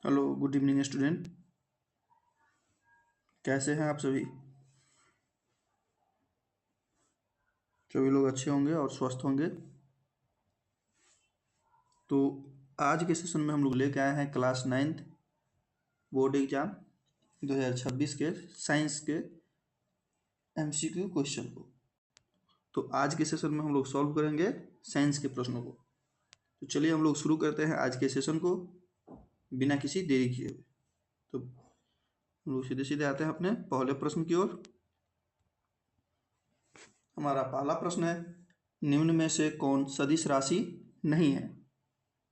Hello, good evening student. कैसे हैं आप सभी? सभी लोग अच्छे होंगे और स्वस्थ होंगे। तो आज के सेशन में हम लोग लेके आए हैं क्लास 9th बोर्ड एग्जाम 2026 के साइंस के एमसीक्यू क्वेश्चन को। तो आज के सेशन में हम लोग सॉल्व करेंगे साइंस के प्रश्नों को। तो चलिए हम लोग शुरू करते हैं आज के सेशन को बिना किसी देरी किए हुए। तो हम लोग सीधे सीधे आते हैं अपने पहले प्रश्न की ओर। हमारा पहला प्रश्न है, निम्न में से कौन सदिश राशि नहीं है?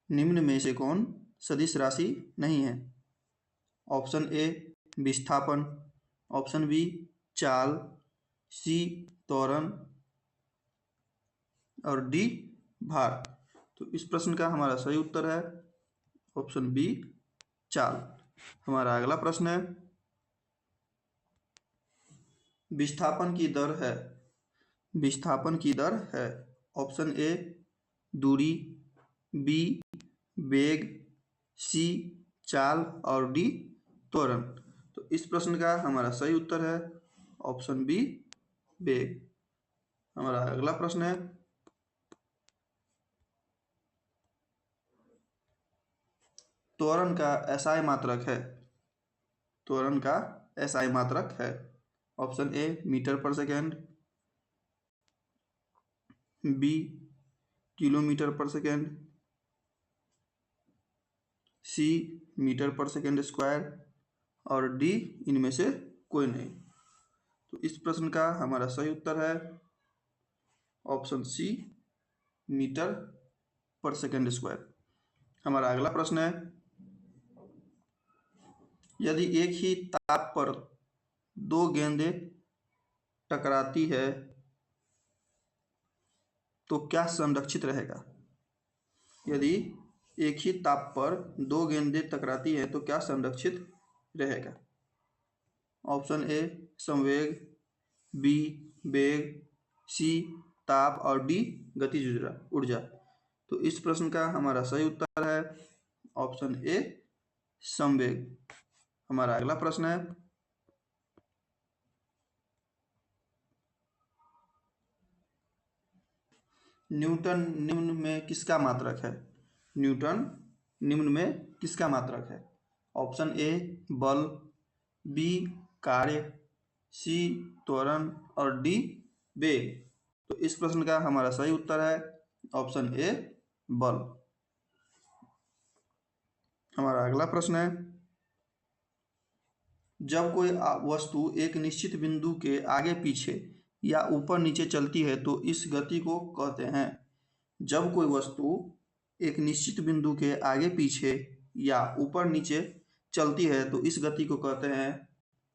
निम्न में से कौन सदिश राशि नहीं है? ऑप्शन ए विस्थापन, ऑप्शन बी चाल, सी त्वरण और डी भार। तो इस प्रश्न का हमारा सही उत्तर है ऑप्शन बी चाल। हमारा अगला प्रश्न है, विस्थापन की दर है, विस्थापन की दर है। ऑप्शन ए दूरी, बी वेग, सी चाल और डी त्वरण। तो इस प्रश्न का हमारा सही उत्तर है ऑप्शन बी वेग। हमारा अगला प्रश्न है, त्वरण का एसआई मात्रक है, त्वरण का एसआई मात्रक है। ऑप्शन ए मीटर पर सेकेंड, बी किलोमीटर पर सेकेंड, सी मीटर पर सेकेंड स्क्वायर और डी इनमें से कोई नहीं। तो इस प्रश्न का हमारा सही उत्तर है ऑप्शन सी मीटर पर सेकेंड स्क्वायर। हमारा अगला प्रश्न है, यदि एक ही ताप पर दो गेंदें टकराती है तो क्या संरक्षित रहेगा? यदि एक ही ताप पर दो गेंदें टकराती है तो क्या संरक्षित रहेगा? ऑप्शन ए संवेग, बी वेग, सी ताप और डी गतिज ऊर्जा। तो इस प्रश्न का हमारा सही उत्तर है ऑप्शन ए संवेग। हमारा अगला प्रश्न है, न्यूटन निम्न में किसका मात्रक है? न्यूटन निम्न में किसका मात्रक है? ऑप्शन ए बल, बी कार्य, सी त्वरण और डी वेग। तो इस प्रश्न का हमारा सही उत्तर है ऑप्शन ए बल। हमारा अगला प्रश्न है, जब कोई वस्तु एक निश्चित बिंदु के आगे पीछे या ऊपर नीचे चलती है तो इस गति को कहते हैं। जब कोई वस्तु एक निश्चित बिंदु के आगे पीछे या ऊपर नीचे चलती है तो इस गति को कहते हैं।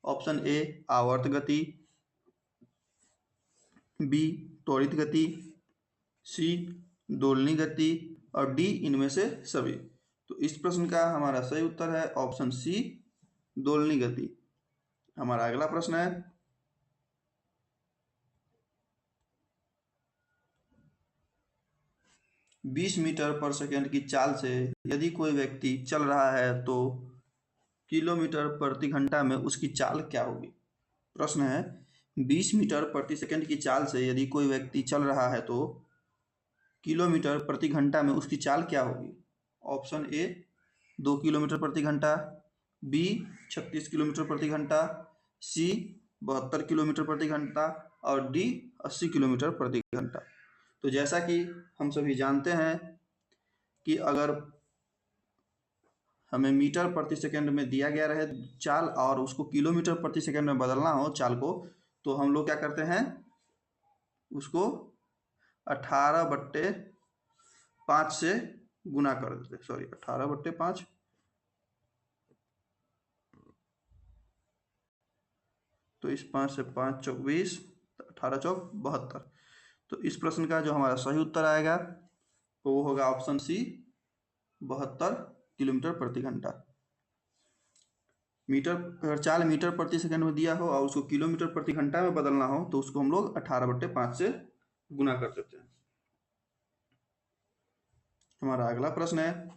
ऑप्शन ए आवर्त गति, बी त्वरित गति, सी दोलनी गति और डी इनमें से सभी। तो इस प्रश्न का हमारा सही उत्तर है ऑप्शन सी दोलनी गति। हमारा अगला प्रश्न है, 20 मीटर पर सेकेंड की चाल से यदि कोई व्यक्ति चल रहा है तो किलोमीटर प्रति घंटा में उसकी चाल क्या होगी? प्रश्न है, 20 मीटर प्रति सेकेंड की चाल से यदि कोई व्यक्ति चल रहा है तो किलोमीटर प्रति घंटा में उसकी चाल क्या होगी? ऑप्शन ए 2 किलोमीटर प्रति घंटा, बी 36 किलोमीटर प्रति घंटा, सी 72 किलोमीटर प्रति घंटा और डी 80 किलोमीटर प्रति घंटा। तो जैसा कि हम सभी जानते हैं कि अगर हमें मीटर प्रति सेकंड में दिया गया रहे चाल और उसको किलोमीटर प्रति सेकंड में बदलना हो चाल को, तो हम लोग क्या करते हैं, उसको 18/5 से गुना कर देते, सॉरी 18/5, तो इस 5 से 5 चौक 20, 18 चौक 72। तो इस प्रश्न का जो हमारा सही उत्तर आएगा तो वो होगा ऑप्शन सी 72 किलोमीटर प्रति घंटा। मीटर, अगर चाल मीटर प्रति सेकंड में दिया हो और उसको किलोमीटर प्रति घंटा में बदलना हो तो उसको हम लोग 18/5 से गुना कर देते हैं। हमारा अगला प्रश्न है,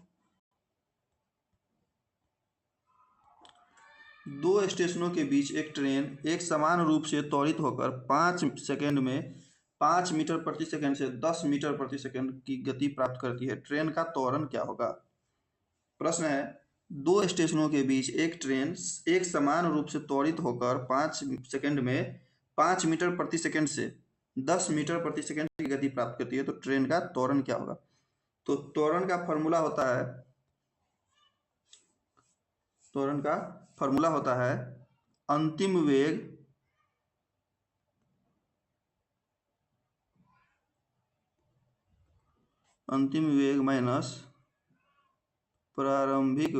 दो स्टेशनों के बीच एक ट्रेन एक समान रूप से त्वरित होकर 5 सेकंड में 5 मीटर प्रति सेकंड से 10 मीटर प्रति सेकंड की गति प्राप्त करती है। ट्रेन का त्वरण क्या होगा? प्रश्न है, दो स्टेशनों के बीच एक ट्रेन एक समान रूप से त्वरित होकर 5 सेकंड में 5 मीटर प्रति सेकंड से 10 मीटर प्रति सेकंड की गति प्राप्त करती है, तो ट्रेन का त्वरण क्या होगा? तो त्वरण का फॉर्मूला होता है अंतिम वेग माइनस प्रारंभिक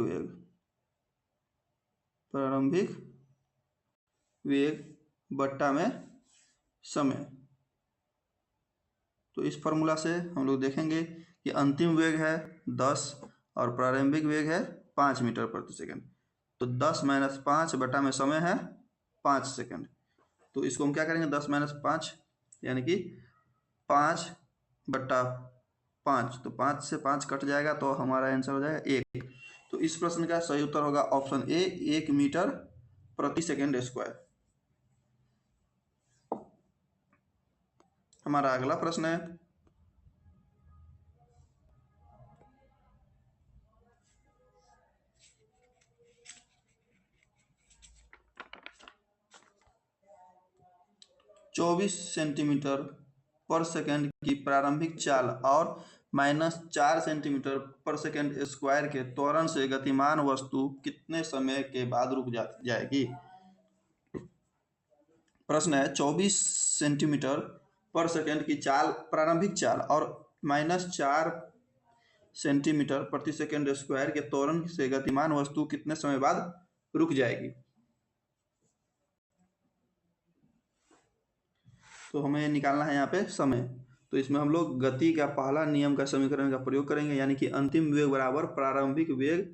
वेग बट्टा में समय। तो इस फॉर्मूला से हम लोग देखेंगे कि अंतिम वेग है 10 और प्रारंभिक वेग है 5 मीटर प्रति सेकंड। तो 10 - 5 बटा में समय है 5 सेकंड। तो इसको हम क्या करेंगे, 10 - 5 यानी कि 5 बटा 5। तो 5 से 5 कट जाएगा तो हमारा आंसर हो जाएगा 1। तो इस प्रश्न का सही उत्तर होगा ऑप्शन ए, 1 मीटर प्रति सेकंड स्क्वायर। हमारा अगला प्रश्न है, -24 सेंटीमीटर पर सेकंड की प्रारंभिक चाल और -4 सेंटीमीटर पर सेकंड स्क्वायर के त्वरण से गतिमान वस्तु कितने समय के बाद रुक जाएगी? प्रश्न है, 24 सेंटीमीटर पर सेकंड की चाल प्रारंभिक चाल और -4 सेंटीमीटर प्रति सेकंड स्क्वायर के त्वरण से गतिमान वस्तु कितने समय बाद रुक जाएगी? तो हमें निकालना है यहाँ पे समय। तो इसमें हम लोग गति का पहला नियम का समीकरण का प्रयोग करेंगे, यानी कि अंतिम वेग बराबर प्रारंभिक वेग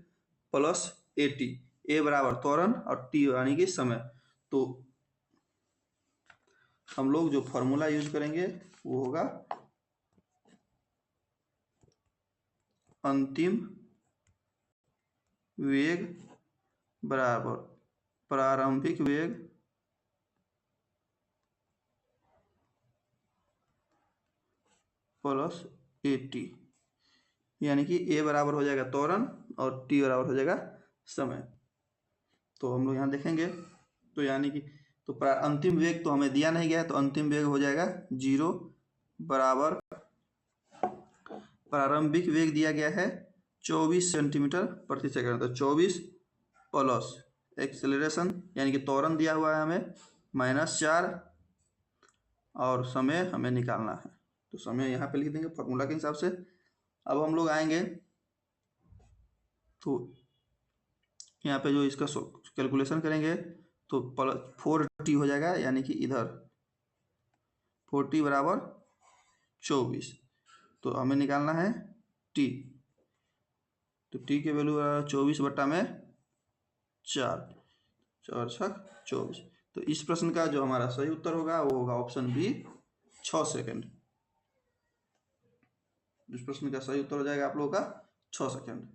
प्लस AT। ए बराबर त्वरण और टी यानी कि समय। तो हम लोग जो फॉर्मूला यूज करेंगे वो होगा अंतिम वेग बराबर प्रारंभिक वेग प्लस AT, यानी कि ए बराबर हो जाएगा त्वरण और टी बराबर हो जाएगा समय। तो हम लोग यहाँ देखेंगे, तो यानी कि तो अंतिम वेग तो हमें दिया नहीं गया है, तो अंतिम वेग हो जाएगा 0 बराबर प्रारंभिक वेग दिया गया है 24 सेंटीमीटर प्रति सेकंड। तो 24 प्लस एक्सेलरेशन यानी कि त्वरण दिया हुआ है हमें -4 और समय हमें निकालना है। तो समय यहाँ पे लिख देंगे फॉर्मूला के हिसाब से। अब हम लोग आएंगे तो यहाँ पे जो इसका कैलकुलेशन करेंगे तो 4t हो जाएगा, यानी कि इधर 4t बराबर 24। तो हमें निकालना है t। तो t के वैल्यू 24 बट्टा में 4, 4 छक 24। तो इस प्रश्न का जो हमारा सही उत्तर होगा वो होगा ऑप्शन बी, 6 सेकंड। इस प्रश्न का सही उत्तर हो जाएगा आप लोगों का 6 सेकंड।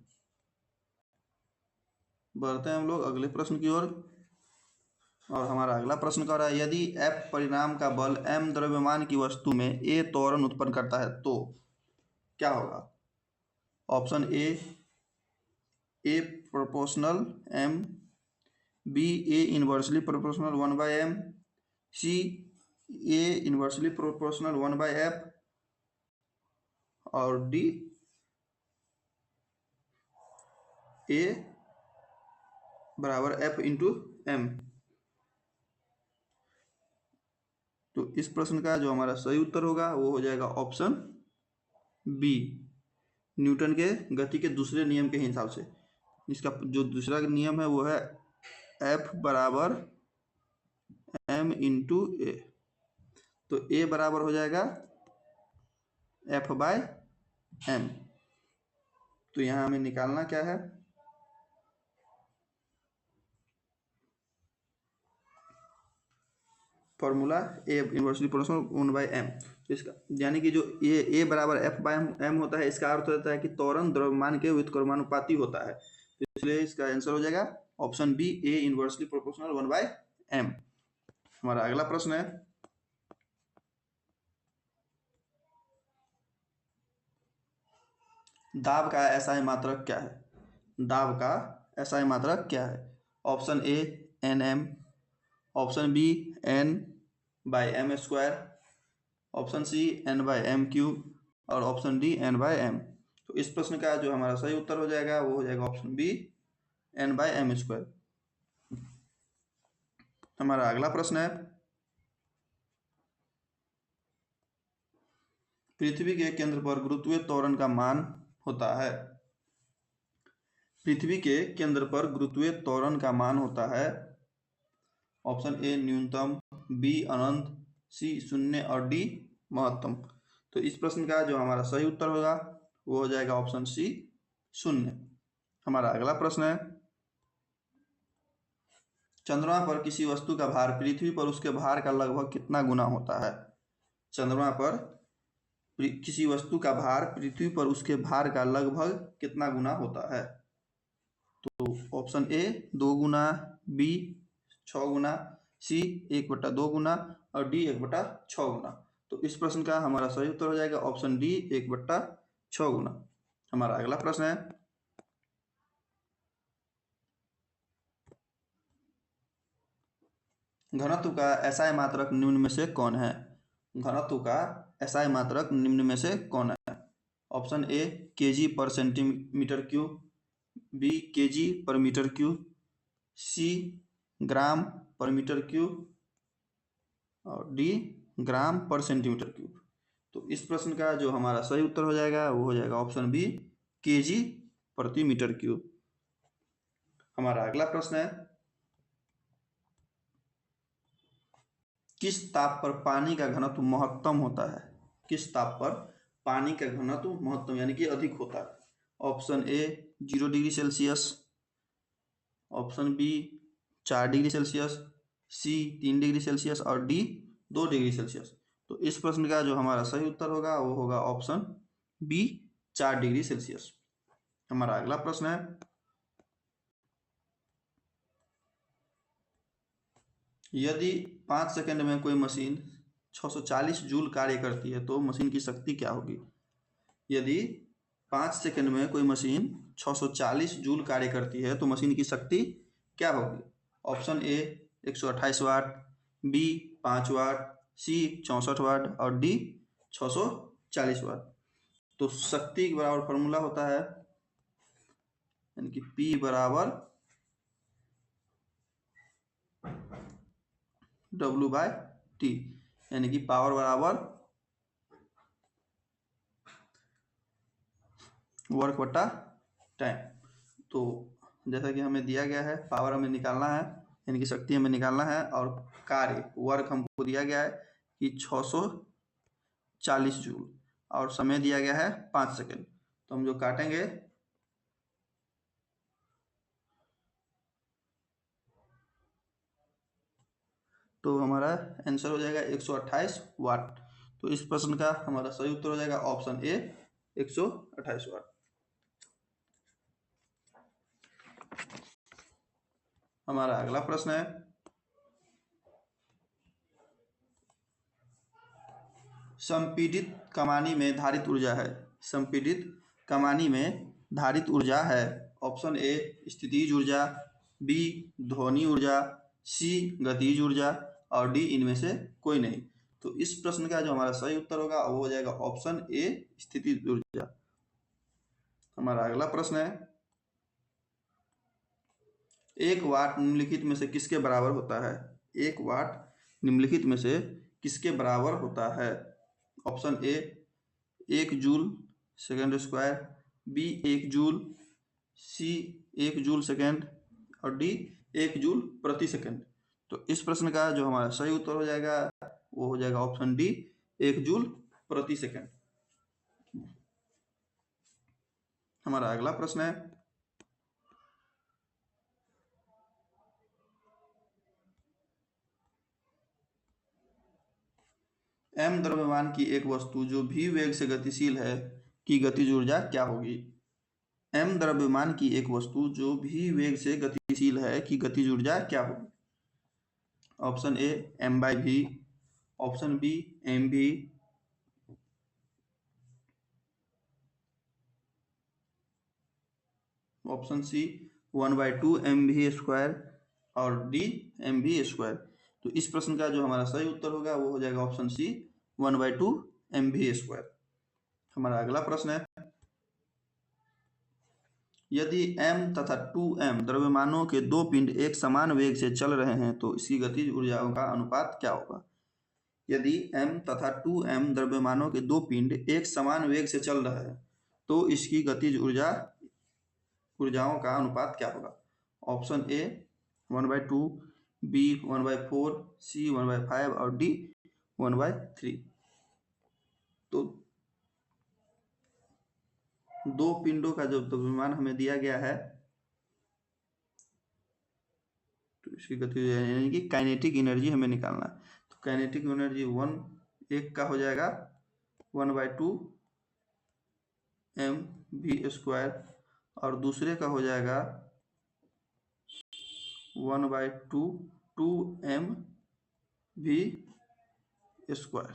बढ़ते हैं हम लोग अगले प्रश्न की ओर। और हमारा अगला प्रश्न कह रहा है, यदि F परिणाम का बल m द्रव्यमान की वस्तु में A त्वरण उत्पन्न करता है तो क्या होगा? Option A proportional m, B A inversely proportional 1/m, C A inversely proportional 1/f और D A बराबर F इंटू m। तो इस प्रश्न का जो हमारा सही उत्तर होगा वो हो जाएगा ऑप्शन बी, न्यूटन के गति के दूसरे नियम के हिसाब से। इसका जो दूसरा नियम है वो है F बराबर m इंटू ए। तो ए बराबर हो जाएगा F/m। तो यहाँ हमें निकालना क्या है, फॉर्मूला ए इनवर्सली प्रोपोर्शनल 1/m। तो इसका यानी कि जो ए बराबर F/m होता है, इसका अर्थ होता है कि त्वरण द्रव्यमान के व्युत्क्रमानुपाती होता है। इसलिए इसका आंसर हो जाएगा ऑप्शन बी, ए इनवर्सली प्रोपोर्शनल 1/m। हमारा अगला प्रश्न है, दाब का एसआई मात्रक क्या है? दाब का एसआई मात्रक क्या है? Option A nm, option B n/m², option C n/m³ और ऑप्शन डी n/m। तो इस प्रश्न का जो हमारा सही उत्तर हो जाएगा वो हो जाएगा ऑप्शन बी n/m²। हमारा अगला प्रश्न है, पृथ्वी के केंद्र पर गुरुत्वीय त्वरण का मान होता है। पृथ्वी के केंद्र पर गुरुत्वीय त्वरण का मान होता है ऑप्शन ए न्यूनतम, बी अनंत, सी शून्य और डी महत्तम। तो इस प्रश्न का जो हमारा सही उत्तर होगा वो हो जाएगा ऑप्शन सी शून्य। हमारा अगला प्रश्न है, चंद्रमा पर किसी वस्तु का भार पृथ्वी पर उसके भार का लगभग कितना गुना होता है? चंद्रमा पर किसी वस्तु का भार पृथ्वी पर उसके भार का लगभग कितना गुना होता है? तो ऑप्शन ए 2 गुना, बी 6 गुना, सी 1/2 गुना और डी 1/6 गुना। तो इस प्रश्न का हमारा सही उत्तर हो जाएगा ऑप्शन डी 1/6 गुना। हमारा अगला प्रश्न है, घनत्व का एसआई मात्रक निम्न में से कौन है? घनत्व का एसआई मात्रक निम्न में से कौन है? ऑप्शन ए केजी पर सेंटीमीटर क्यूब, बी केजी पर मीटर क्यूब, सी ग्राम पर मीटर क्यूब और डी ग्राम पर सेंटीमीटर क्यूब। तो इस प्रश्न का जो हमारा सही उत्तर हो जाएगा वो हो जाएगा ऑप्शन बी केजी प्रति मीटर क्यूब। हमारा अगला प्रश्न है, किस ताप पर पानी का घनत्व महत्तम होता है? किस ताप पर पानी का घनत्व महत्तम यानी कि अधिक होता है? Option A 0 degree Celsius, option B 4 degree Celsius, C 3 degree Celsius और डी 2 डिग्री सेल्सियस। तो इस प्रश्न का जो हमारा सही उत्तर होगा वो होगा ऑप्शन बी 4 डिग्री सेल्सियस। हमारा अगला प्रश्न है, यदि 5 सेकंड में कोई मशीन 640 जूल कार्य करती है तो मशीन की शक्ति क्या होगी? यदि 5 सेकंड में कोई मशीन 640 जूल कार्य करती है तो मशीन की शक्ति क्या होगी? ऑप्शन ए 128 वाट, बी 5 वाट, सी 64 वाट और डी 640 वाट। तो शक्ति के बराबर फॉर्मूला होता है यानी कि P बराबर W/T यानी कि पावर बराबर वर्क बटा टाइम। तो जैसा कि हमें दिया गया है पावर हमें निकालना है यानी कि शक्ति हमें निकालना है और कार्य वर्क हमको दिया गया है कि 640 जूल और समय दिया गया है 5 सेकंड। तो हम जो काटेंगे तो हमारा आंसर हो जाएगा 128 वाट। तो इस प्रश्न का हमारा सही उत्तर हो जाएगा ऑप्शन ए 128 वाट। हमारा अगला प्रश्न है, संपीड़ित कमानी में धारित ऊर्जा है। संपीड़ित कमानी में धारित ऊर्जा है। ऑप्शन ए स्थितिज ऊर्जा, बी ध्वनि ऊर्जा, सी गतिज ऊर्जा और डी इनमें से कोई नहीं। तो इस प्रश्न का जो हमारा सही उत्तर होगा वो हो जाएगा ऑप्शन ए स्थितिज ऊर्जा। हमारा अगला प्रश्न है, 1 वाट निम्नलिखित में से किसके बराबर होता है? 1 वाट निम्नलिखित में से किसके बराबर होता है? Option A 1 joule second square, B 1 joule, C 1 joule second और डी 1 जूल प्रति सेकेंड। तो इस प्रश्न का जो हमारा सही उत्तर हो जाएगा वो हो जाएगा ऑप्शन डी 1 जूल प्रति सेकेंड। हमारा अगला प्रश्न है, m द्रव्यमान की एक वस्तु जो v वेग से गतिशील है की गतिज ऊर्जा क्या होगी? m द्रव्यमान की एक वस्तु जो भी वेग से गतिशील है की गतिज ऊर्जा क्या होगी? Option A m/v, option B mv, option C 1/2 mv² और डी mv²। तो इस प्रश्न का जो हमारा सही उत्तर होगा वो हो जाएगा ऑप्शन सी 1/2 mv²। हमारा अगला प्रश्न है, यदि m तथा 2m द्रव्यमानों के दो पिंड एक समान वेग से चल रहे हैं तो इसकी गतिज ऊर्जाओं का अनुपात क्या होगा? यदि m तथा 2m द्रव्यमानों के दो पिंड एक समान वेग से चल रहे हैं तो इसकी गतिज ऊर्जाओं का अनुपात क्या होगा? ऑप्शन ए 1/2, बी 1/4, सी 1/5 और डी 1/3। तो दो पिंडों का जो द्रव्यमान हमें दिया गया है तो इसकी गति यानी कि काइनेटिक एनर्जी हमें निकालना है। तो काइनेटिक एनर्जी एक का हो जाएगा 1/2 mv² और दूसरे का हो जाएगा 1/2 2mv²।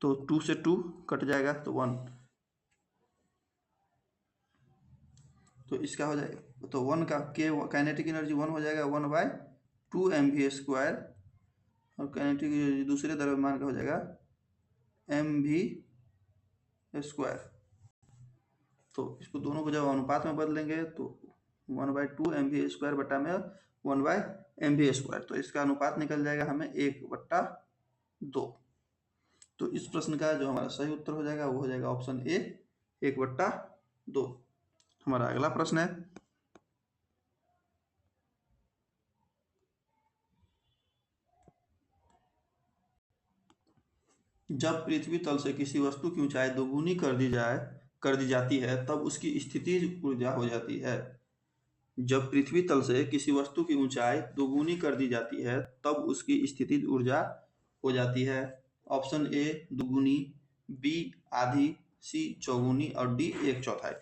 तो 2 से 2 कट जाएगा तो 1, तो इसका हो जाएगा तो 1 का काइनेटिक एनर्जी 1 हो जाएगा 1/2 mv² और काइनेटिक एनर्जी दूसरे द्रव्यमान का हो जाएगा mv²। तो इसको दोनों को जब अनुपात में बदलेंगे तो 1/2 mv² बटा में 1/mv², तो इसका अनुपात निकल जाएगा हमें 1/2। तो इस प्रश्न का जो हमारा सही उत्तर हो जाएगा वो हो जाएगा ऑप्शन ए 1/2। हमारा अगला प्रश्न है, जब पृथ्वी तल से किसी वस्तु की ऊंचाई दोगुनी कर दी जाती है तब उसकी स्थितिज ऊर्जा हो जाती है। जब पृथ्वी तल से किसी वस्तु की ऊंचाई दोगुनी कर दी जाती है तब उसकी स्थितिज ऊर्जा हो जाती है। ऑप्शन ए दुगुनी, बी आधी, सी चौगुनी और डी 1/4।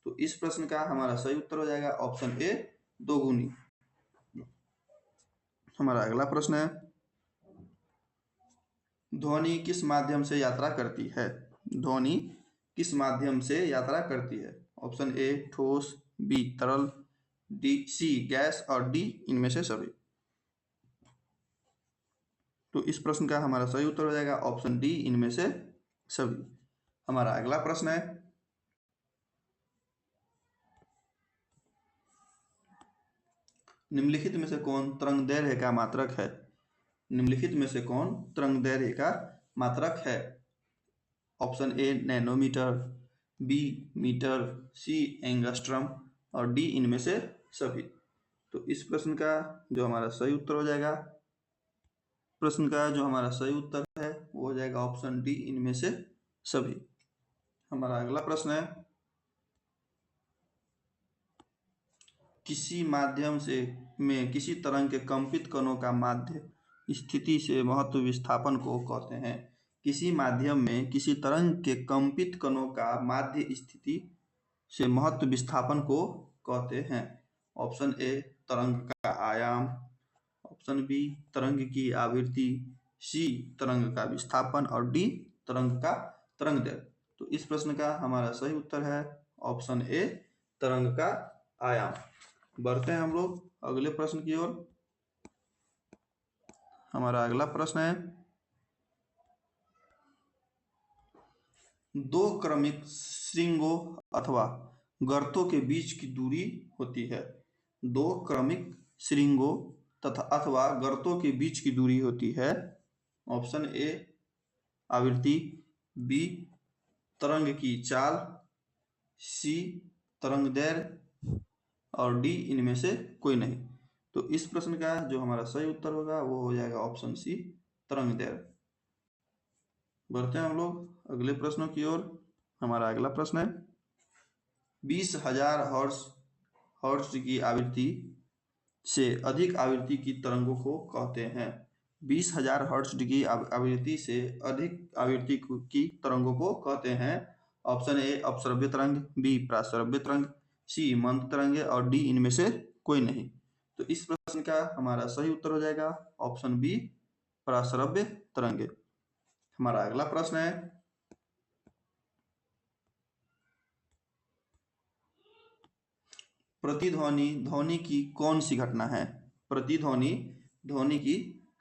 तो इस प्रश्न का हमारा सही उत्तर हो जाएगा ऑप्शन ए दोगुनी। हमारा अगला प्रश्न है, ध्वनि किस माध्यम से यात्रा करती है? ध्वनि किस माध्यम से यात्रा करती है? ऑप्शन ए ठोस, बी तरल, सी गैस और डी इनमें से सभी। तो इस प्रश्न का हमारा सही उत्तर हो जाएगा ऑप्शन डी इनमें से सभी। हमारा अगला प्रश्न है, निम्नलिखित में से कौन तरंगदैर्घ्य का मात्रक है? निम्नलिखित में से कौन तरंगदैर्घ्य का मात्रक है? Option A nanometre, B metre, C angstrom और डी इनमें से सभी। तो इस प्रश्न का जो हमारा सही उत्तर हो जाएगा, प्रश्न का जो हमारा सही उत्तर है वो हो जाएगा ऑप्शन डी इनमें से सभी। हमारा अगला प्रश्न है, किसी माध्यम से में किसी तरंग के कंपित कणों का माध्य स्थिति से महत्व विस्थापन को कहते हैं? किसी माध्यम में किसी तरंग के कंपित कणों का माध्य स्थिति से महत्व विस्थापन को कहते हैं। ऑप्शन ए तरंग का आयाम, ऑप्शन बी तरंग की आवृत्ति, सी तरंग का विस्थापन और डी तरंग का तरंगदैर्घ्य। तो इस प्रश्न का हमारा सही उत्तर है ऑप्शन ए तरंग का आयाम। बढ़ते हैं हम लोग अगले प्रश्न की ओर। हमारा अगला प्रश्न है, दो क्रमिक श्रृंगों अथवा गर्तों के बीच की दूरी होती है। दो क्रमिक श्रृंगों तथा अथवा गर्तों के बीच की दूरी होती है। ऑप्शन ए आवृत्ति, बी तरंग की चाल, सी तरंगदैर्घ्य और डी इनमें से कोई नहीं। तो इस प्रश्न का जो हमारा सही उत्तर होगा वो हो जाएगा ऑप्शन सी तरंगदैर्घ्य। बढ़ते हैं हम लोग अगले प्रश्नों की ओर। हमारा अगला प्रश्न है, 20,000 हर्ट्ज की आवृत्ति से अधिक आवृत्ति की तरंगों को कहते हैं। 20,000 हर्ट्ज की आवृत्ति से अधिक आवृत्ति की तरंगों को कहते हैं। ऑप्शन ए अपश्रव्य तरंग, बी प्राश्रव्य तरंग, सी मंद तरंग और डी इनमें से कोई नहीं। तो इस प्रश्न का हमारा सही उत्तर हो जाएगा ऑप्शन बी प्राश्रव्य तरंगे। हमारा अगला प्रश्न है, प्रतिध्वनि ध्वनि की कौन सी घटना है? प्रतिध्वनि ध्वनि की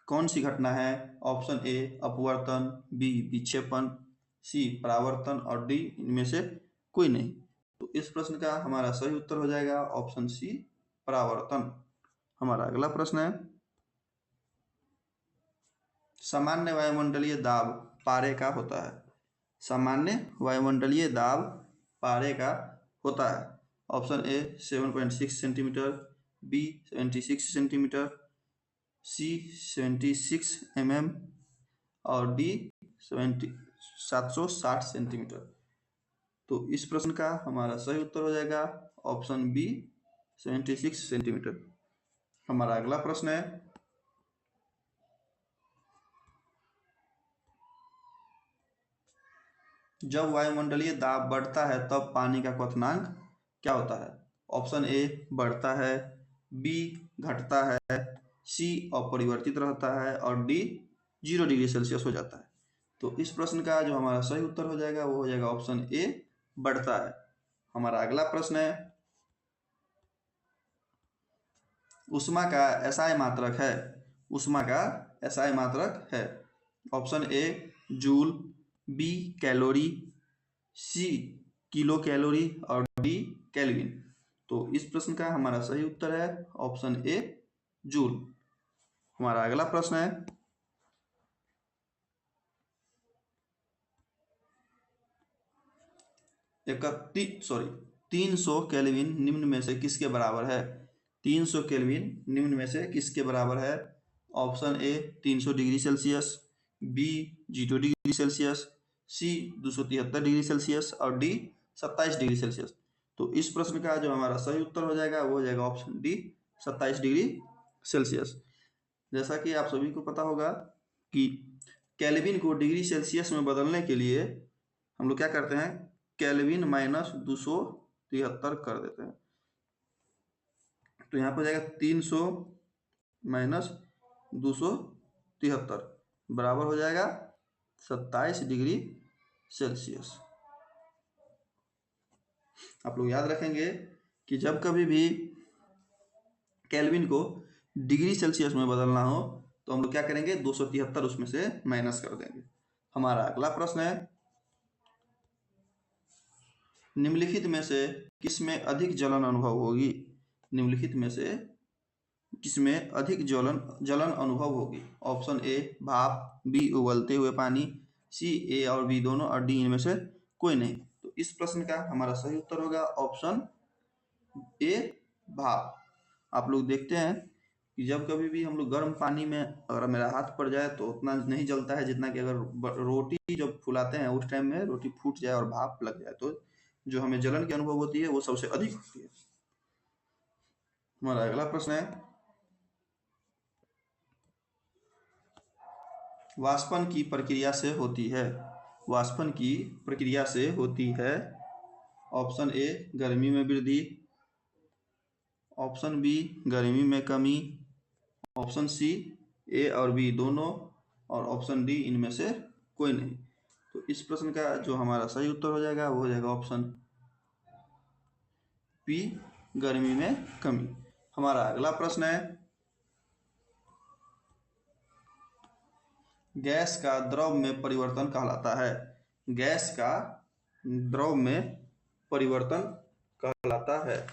कौन सी घटना है? ऑप्शन ए अपवर्तन, बी विक्षेपण, सी परावर्तन और डी इनमें से कोई नहीं। तो इस प्रश्न का हमारा सही उत्तर हो जाएगा ऑप्शन सी परावर्तन। हमारा अगला प्रश्न है, सामान्य वायुमंडलीय दाब पारे का होता है। सामान्य वायुमंडलीय दाब पारे का होता है। Option A 7.6 centimetre, B 76 centimetre, C 76 mm और डी 760 सेंटीमीटर। तो इस प्रश्न का हमारा सही उत्तर हो जाएगा ऑप्शन बी 76 सेंटीमीटर। हमारा अगला प्रश्न है, जब वायुमंडलीय दाब बढ़ता है तब पानी का क्वथनांक क्या होता है? ऑप्शन ए बढ़ता है, बी घटता है, सी अपरिवर्तित रहता है और डी 0 डिग्री सेल्सियस हो जाता है। तो इस प्रश्न का जो हमारा सही उत्तर हो जाएगा वो हो जाएगा ऑप्शन ए बढ़ता है। हमारा अगला प्रश्न है, ऊष्मा का एसआई मात्रक है। ऊष्मा का एसआई मात्रक है। Option A joule, B calorie, C kilo calorie और डी केल्विन। तो इस प्रश्न का हमारा सही उत्तर है ऑप्शन ए जूल। हमारा अगला प्रश्न है, 300 केल्विन निम्न में से किसके बराबर है? 300 केल्विन निम्न में से किसके बराबर है? Option A 300 degree Celsius, B 0 degree Celsius, C 273 degree Celsius और डी 27 डिग्री सेल्सियस। तो इस प्रश्न का जो हमारा सही उत्तर हो जाएगा वो हो जाएगा ऑप्शन डी 27 डिग्री सेल्सियस। जैसा कि आप सभी को पता होगा कि केल्विन को डिग्री सेल्सियस में बदलने के लिए हम लोग क्या करते हैं, केल्विन माइनस 273 कर देते हैं। तो यहाँ पर जाएगा 300 माइनस 273 बराबर हो जाएगा 27 डिग्री सेल्सियस। आप लोग याद रखेंगे कि जब कभी भी केल्विन को डिग्री सेल्सियस में बदलना हो तो हम लोग क्या करेंगे, 273 उसमें से माइनस कर देंगे। हमारा अगला प्रश्न है, निम्नलिखित में से किसमें अधिक जलन अनुभव होगी? निम्नलिखित में से किसमें अधिक जलन अनुभव होगी? ऑप्शन ए भाप, बी उबलते हुए पानी, सी ए और बी दोनों और डी इनमें से कोई नहीं। तो इस प्रश्न का हमारा सही उत्तर होगा ऑप्शन ए भाप। आप लोग देखते हैं कि जब कभी भी हम लोग गर्म पानी में अगर मेरा हाथ पड़ जाए तो उतना नहीं जलता है जितना कि अगर रोटी जब फुलाते हैं उस टाइम में रोटी फूट जाए और भाप लग जाए तो जो हमें जलन की अनुभव होती है वो सबसे अधिक होती है। हमारा अगला प्रश्न है, वाष्पन की प्रक्रिया से होती है। वाष्पन की प्रक्रिया से होती है। ऑप्शन ए गर्मी में वृद्धि, ऑप्शन बी गर्मी में कमी, ऑप्शन सी ए और बी दोनों और ऑप्शन डी इनमें से कोई नहीं। तो इस प्रश्न का जो हमारा सही उत्तर हो जाएगा वो हो जाएगा ऑप्शन बी गर्मी में कमी। हमारा अगला प्रश्न है, गैस का द्रव में परिवर्तन कहलाता है। गैस का द्रव में परिवर्तन कहलाता है।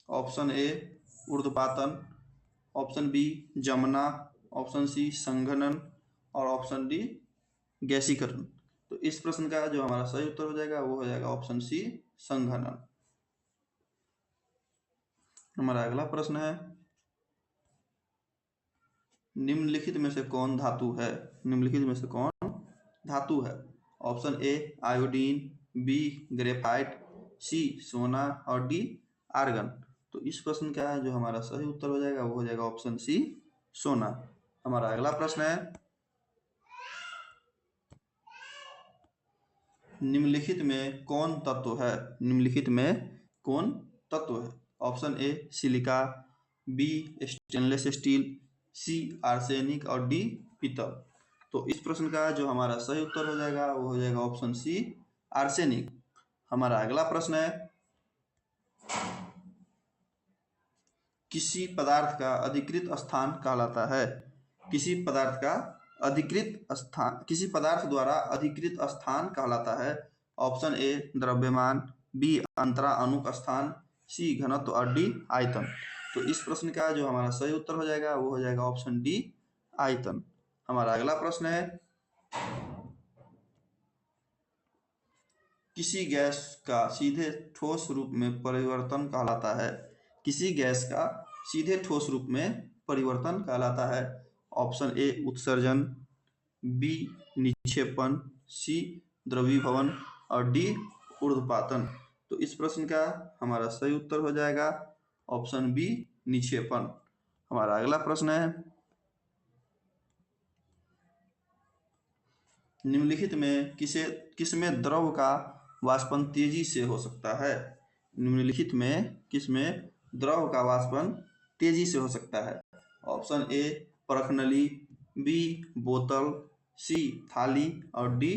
ऑप्शन ए ऊर्ध्वपातन, ऑप्शन बी जमना, ऑप्शन सी संघनन और ऑप्शन डी गैसीकरण। तो इस प्रश्न का जो हमारा सही उत्तर हो जाएगा वो हो जाएगा ऑप्शन सी संघनन। हमारा अगला प्रश्न है, निम्नलिखित में से कौन धातु है? निम्नलिखित में से कौन धातु है? Option A iodine, B graphite, C सोना और डी आर्गन। तो इस प्रश्न का जो हमारा सही उत्तर हो जाएगा वो हो जाएगा ऑप्शन सी सोना। हमारा अगला प्रश्न है, निम्नलिखित में कौन तत्व है? निम्नलिखित में कौन तत्व है? Option A silica, B stainless steel, C arsenic और डी पीतल। तो इस प्रश्न का जो हमारा सही उत्तर हो जाएगा वो हो जाएगा ऑप्शन सी आर्सेनिक। हमारा अगला प्रश्न है, किसी पदार्थ का अधिकृत स्थान कहलाता है? किसी पदार्थ का अधिकृत स्थान, किसी पदार्थ द्वारा अधिकृत स्थान कहलाता है? ऑप्शन ए द्रव्यमान, बी अंतरा अणुक स्थान, सी घनत्व और डी आयतन। तो इस प्रश्न का जो हमारा सही उत्तर हो जाएगा वो हो जाएगा ऑप्शन डी आयतन। हमारा अगला प्रश्न है, किसी गैस का सीधे ठोस रूप में परिवर्तन कहलाता है? किसी गैस का सीधे ठोस रूप में परिवर्तन कहलाता है? ऑप्शन ए उत्सर्जन, बी निक्षेपण, सी द्रवीभवन और डी ऊर्ध्वपातन। तो इस प्रश्न का हमारा सही उत्तर हो जाएगा ऑप्शन बी निक्षेपण। हमारा अगला प्रश्न है, निम्नलिखित में किसमें द्रव का वाष्पन तेजी से हो सकता है? निम्नलिखित में किसमें द्रव का वाष्पन तेजी से हो सकता है? ऑप्शन ए परखनली, बी बोतल, सी थाली और डी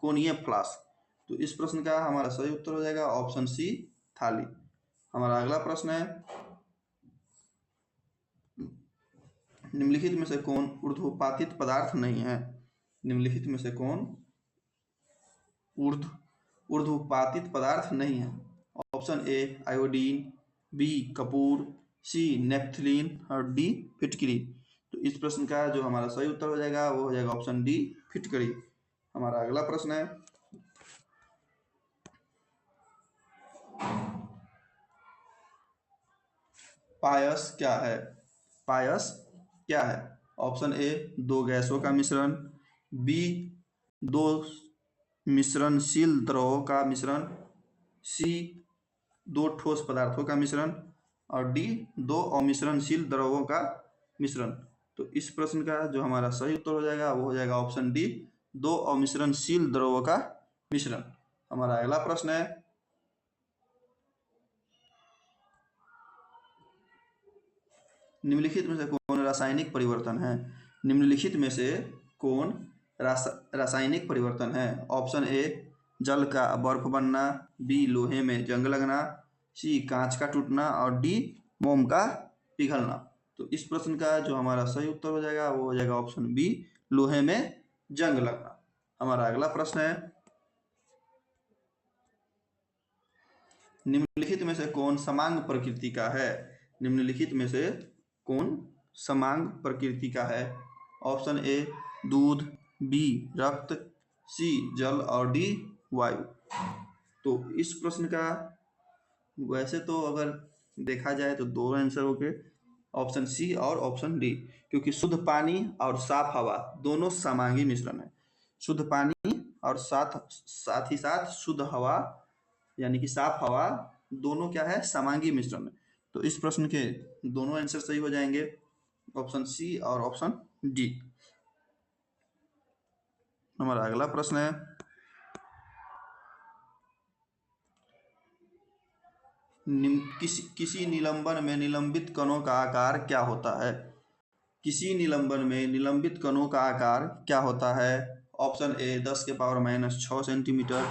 कोनीय फ्लास्क। तो इस प्रश्न का हमारा सही उत्तर हो जाएगा ऑप्शन सी थाली। हमारा अगला प्रश्न है, निम्नलिखित में से कौन ऊर्ध्वपातित पदार्थ नहीं है? निम्नलिखित में से कौन ऊर्ध्वपातित पदार्थ नहीं है? ऑप्शन ए आयोडीन, बी कपूर, सी नेपथलीन और डी फिटकरी। तो इस प्रश्न का जो हमारा सही उत्तर हो जाएगा वो हो जाएगा ऑप्शन डी फिटकरी। हमारा अगला प्रश्न है, पायस क्या है? पायस क्या है? ऑप्शन ए दो गैसों का मिश्रण, बी दो मिश्रणशील द्रवों का मिश्रण, सी दो ठोस पदार्थों का मिश्रण और डी दो अमिश्रणशील द्रवों का मिश्रण। तो इस प्रश्न का जो हमारा सही उत्तर हो जाएगा वो हो जाएगा ऑप्शन डी दो अमिश्रणशील द्रवों का मिश्रण। हमारा अगला प्रश्न है, निम्नलिखित में से कौन रासायनिक परिवर्तन है? निम्नलिखित में से कौन रासायनिक परिवर्तन है? ऑप्शन ए जल का बर्फ बनना, बी लोहे में जंग लगना, सी कांच का टूटना और डी मोम का पिघलना। तो इस प्रश्न का जो हमारा सही उत्तर हो जाएगा वो हो जाएगा ऑप्शन बी लोहे में जंग लगना। हमारा अगला प्रश्न है, निम्नलिखित में से कौन समांग प्रकृति का है? निम्नलिखित में से कौन समांग प्रकृति का है? ऑप्शन ए दूध, बी रक्त, सी जल और डी वायु। तो इस प्रश्न का वैसे तो अगर देखा जाए तो दो आंसर हो गए, ऑप्शन सी और ऑप्शन डी, क्योंकि शुद्ध पानी और साफ हवा दोनों समांगी मिश्रण है। शुद्ध पानी और साथ ही साथ शुद्ध हवा यानी कि साफ हवा दोनों क्या है समांगी मिश्रण है। तो इस प्रश्न के दोनों आंसर सही हो जाएंगे, ऑप्शन सी और ऑप्शन डी। हमारा अगला प्रश्न है, किसी निलंबन में निलंबित कणों का आकार क्या होता है? किसी निलंबन में निलंबित कणों का आकार क्या होता है? ऑप्शन ए 10 के पावर -6 सेंटीमीटर,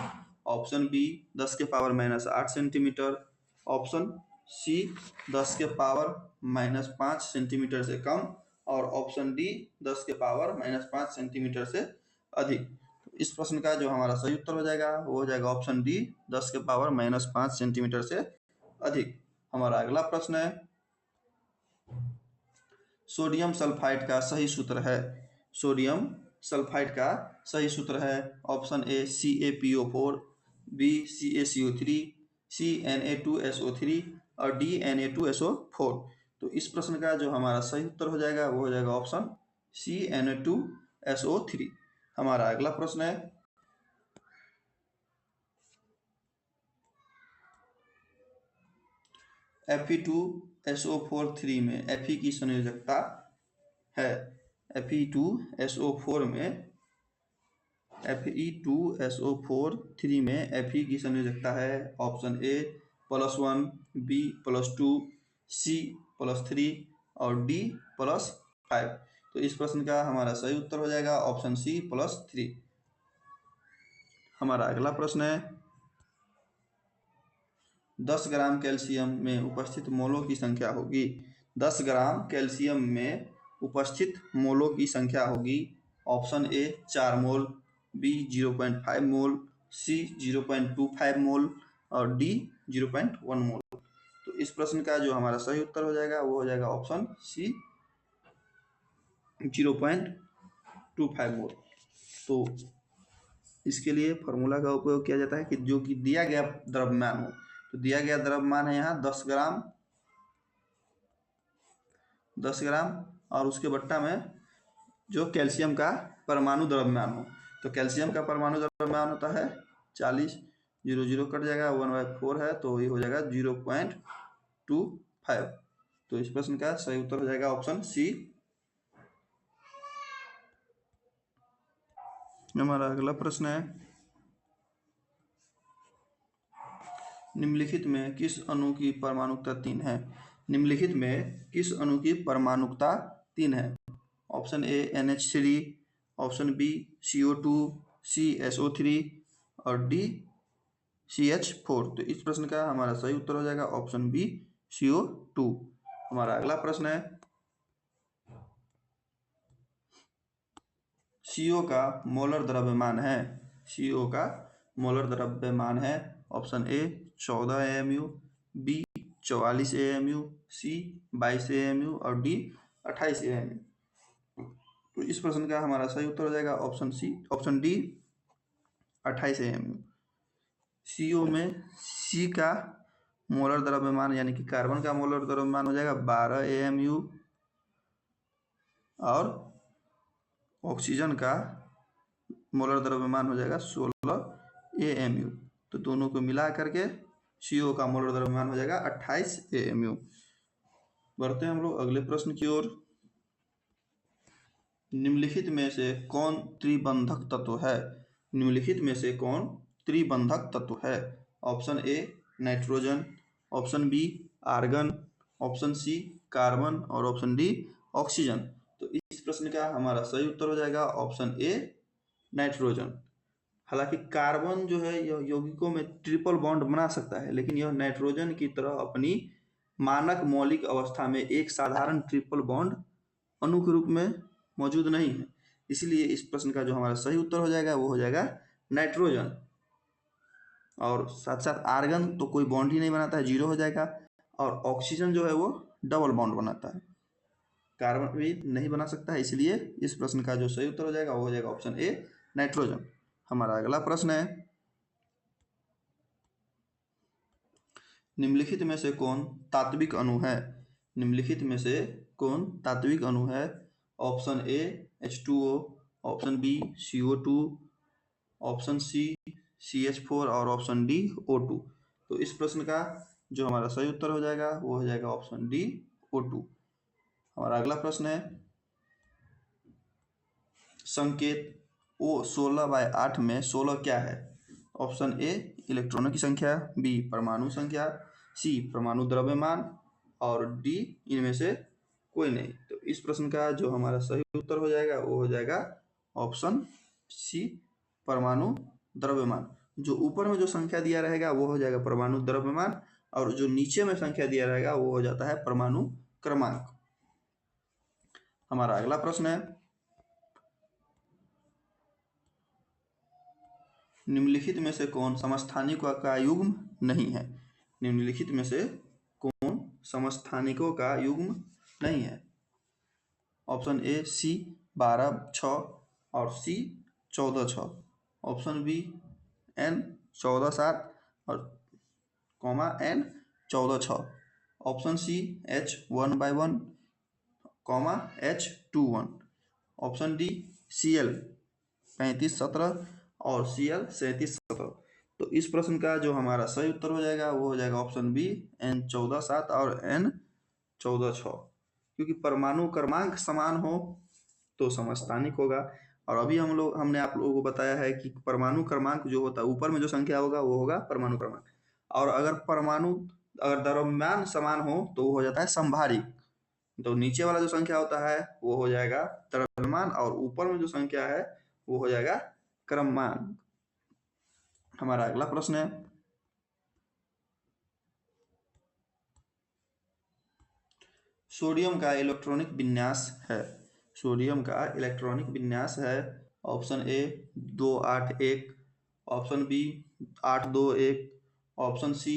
ऑप्शन बी 10 के पावर -8 सेंटीमीटर, ऑप्शन सी 10 के पावर -5 सेंटीमीटर से कम और ऑप्शन डी 10 के पावर -5 सेंटीमीटर से अधिक। इस प्रश्न का जो हमारा सही उत्तर हो जाएगा वो हो जाएगा ऑप्शन डी 10 के पावर -5 सेंटीमीटर से अधिक। हमारा अगला प्रश्न है, सोडियम सल्फाइड का सही सूत्र है? सोडियम सल्फाइड का सही सूत्र है ऑप्शन ए CaPO4, बी CaCO3, सी Na2SO3 और डी Na2SO4। तो इस प्रश्न का जो हमारा सही उत्तर हो जाएगा वो हो जाएगा ऑप्शन सी Na2SO3। हमारा अगला प्रश्न है, Fe2SO4 में Fe की संयोजकता है। Fe2SO4 में Fe2SO4 3 में Fe की संयोजकता है ऑप्शन ए +1, बी +2, सी +3 और डी +5। तो इस प्रश्न का हमारा सही उत्तर हो जाएगा ऑप्शन सी +3। हमारा अगला प्रश्न है 10 ग्राम कैल्शियम में उपस्थित मोलों की संख्या होगी। 10 ग्राम कैल्शियम में उपस्थित मोलों की संख्या होगी ऑप्शन ए 4 मोल, बी 0.5 मोल, सी 0.25 मोल और डी 0.1 मोल। तो इस प्रश्न का जो हमारा सही उत्तर हो जाएगा वो हो जाएगा ऑप्शन सी 0.25 मोल। तो इसके लिए फॉर्मूला का उपयोग किया जाता है कि जो कि दिया गया द्रव्यमान हो, तो दिया गया द्रव्यमान है यहाँ 10 ग्राम और उसके बट्टा में जो कैल्शियम का परमाणु द्रव्यमान हो, तो कैल्शियम का परमाणु द्रव्यमान होता है 40, 0 कट जाएगा, 1/4 है तो ये हो जाएगा 0.25। तो इस प्रश्न का सही उत्तर हो जाएगा ऑप्शन सी। हमारा अगला प्रश्न है निम्नलिखित में किस अणु की परमाणुकता 3 है। निम्नलिखित में किस अणु की परमाणुकता 3 है। Option A NH3, option B CO2, C SO3 और डी CH4। तो इस प्रश्न का हमारा सही उत्तर हो जाएगा ऑप्शन बी CO2। हमारा अगला प्रश्न है CO का मोलर द्रव्यमान है। CO का मोलर द्रव्यमान है option A 14 AMU, B 44 AMU, C 22 AMU और डी 28 AMU। तो इस प्रश्न का हमारा सही उत्तर हो जाएगा ऑप्शन डी 28 AMU। CO में C का मोलर द्रव्यमान यानी कि कार्बन का मोलर द्रव्यमान हो जाएगा 12 AMU और ऑक्सीजन का मोलर द्रव्यमान हो जाएगा 16 AMU। तो दोनों को मिला करके CO का मोलर द्रव्यमान हो जाएगा 28 AMU। बढ़ते हैं हम लोग अगले प्रश्न की ओर। निम्नलिखित में से कौन त्रिबंधक तत्व है। निम्नलिखित में से कौन त्रिबंधक तत्व है। Option A nitrogen, option B argon, option C carbon और ऑप्शन डी ऑक्सीजन। तो इस प्रश्न का हमारा सही उत्तर हो जाएगा ऑप्शन ए नाइट्रोजन। हालांकि कार्बन जो है यह यौगिकों में ट्रिपल बॉन्ड बना सकता है, लेकिन यह नाइट्रोजन की तरह अपनी मानक मौलिक अवस्था में एक साधारण ट्रिपल बॉन्ड अणु के रूप में मौजूद नहीं है। इसलिए इस प्रश्न का जो हमारा सही उत्तर हो जाएगा वो हो जाएगा नाइट्रोजन। और साथ साथ आर्गन तो कोई बॉन्ड ही नहीं बनाता है, 0 हो जाएगा। और ऑक्सीजन जो है वो डबल बॉन्ड बनाता है, कार्बन भी नहीं बना सकता है। इसलिए इस प्रश्न का जो सही उत्तर हो जाएगा वो हो जाएगा ऑप्शन ए नाइट्रोजन। हमारा अगला प्रश्न है निम्नलिखित में से कौन तात्विक अणु है। निम्नलिखित में से कौन तात्विक अणु है। Option A H2O, option B CO2, option C CH4 और ऑप्शन डी O2। तो इस प्रश्न का जो हमारा सही उत्तर हो जाएगा वो हो जाएगा ऑप्शन डी O2। हमारा अगला प्रश्न है संकेत O16/8 में 16 क्या है। ऑप्शन ए इलेक्ट्रॉनों की संख्या, बी परमाणु संख्या, सी परमाणु द्रव्यमान और डी इनमें से कोई नहीं। तो इस प्रश्न का जो हमारा सही उत्तर हो जाएगा वो हो जाएगा ऑप्शन सी परमाणु द्रव्यमान। जो ऊपर में जो संख्या दिया रहेगा वो हो जाएगा परमाणु द्रव्यमान और जो नीचे में संख्या दिया रहेगा वो हो जाता है परमाणु क्रमांक। हमारा अगला प्रश्न है निम्नलिखित में से कौन समस्थानिकों का युग्म नहीं है। निम्नलिखित में से कौन समस्थानिकों का युग्म नहीं है। ऑप्शन ए सी 12-6 और सी 14-6, ऑप्शन बी N 14-7 और N 14-6, option C H 1/1, H 2/1, option D Cl 35-17 और Cl 37-17। तो इस प्रश्न का जो हमारा सही उत्तर हो जाएगा वो हो जाएगा ऑप्शन बी N 14-7 और N 14-6। क्योंकि परमाणु क्रमांक समान हो तो समस्थानिक होगा और अभी हमने आप लोगों को बताया है कि परमाणु क्रमांक जो होता है, ऊपर में जो संख्या होगा वो होगा परमाणु क्रमांक, और अगर द्रव्यमान समान हो तो वो हो जाता है समभारिक। तो नीचे वाला जो संख्या होता है वो हो जाएगा द्रव्यमान, और ऊपर में जो संख्या है वो हो जाएगा क्रमांक। हमारा अगला प्रश्न है, सोडियम का इलेक्ट्रॉनिक विन्यास है। सोडियम का इलेक्ट्रॉनिक विन्यास है option A 281, option B 821, option C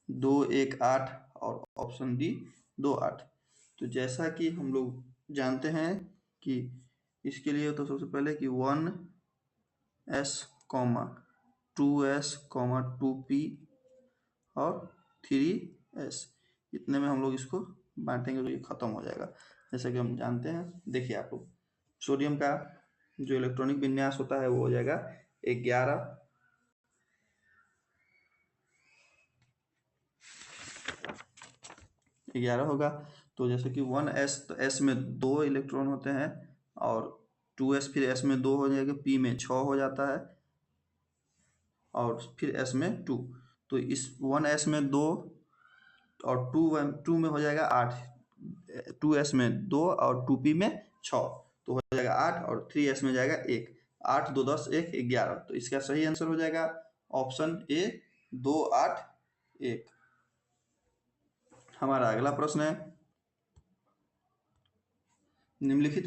218 और ऑप्शन डी 28। तो जैसा कि हम लोग जानते हैं कि इसके लिए तो सबसे पहले कि 1s, 2s, 2p और 3s, इतने में हम लोग इसको बांटेंगे तो ये खत्म हो जाएगा। जैसा कि हम जानते हैं, देखिए आप लोग, सोडियम का जो इलेक्ट्रॉनिक विन्यास होता है वो हो जाएगा 11 होगा। तो जैसे कि 1s, तो s में 2 इलेक्ट्रॉन होते हैं, और 2s फिर s में 2 हो जाएगा, p में 6 हो जाता है, और फिर s में 2। तो इस 1s में 2 और 2 में हो जाएगा 8, 2s में 2 और 2p में 6, तो हो जाएगा 8, और 3s में जाएगा 1, 8 2 10 1 11। तो इसका सही आंसर हो जाएगा ऑप्शन ए 281। हमारा अगला प्रश्न है, निम्नलिखित